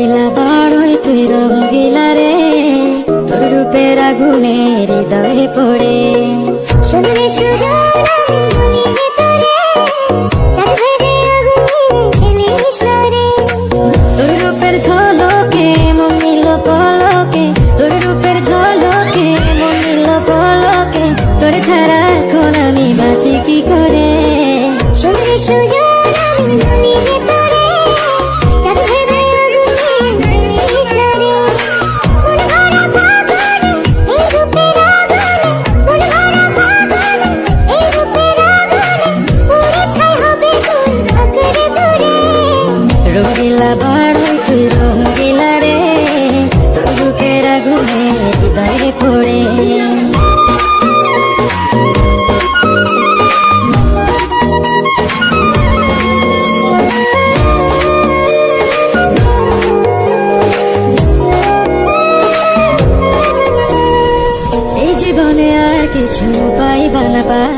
রঙিলা বাড়ই তুই রঙিলা রে, তোর রূপের আগুনে হৃদয়ে পড়ে। শুনলে সুজন আমি বলি যে তোরে, চাঁদ ভেবে আগুনে খেলিস না রে। তোর রূপের ঝলকে মন নিল পলকে, তোর রূপের ঝলকে মন নিল পলকে, তোর ছাড়া এখন আমি বাঁচি কি করে। শুনলে সুজন আমি বলি যে তোরে, চাঁদ ভেবে আগুনে খেলিস না রে। মন ভরা ফাগুনে এই রূপের আগুনে, মন ভরা ফাগুনে এই রূপের আগুনে, পুরে ছাই হবে তোর আঁকড়ে ধরে। রঙিলা বাড়ই তুই রঙিলা রে, তোর রূপের আগুনে হৃদয়ে পড়ে। এই জীবনে আর কিছু পাইবা না পাই,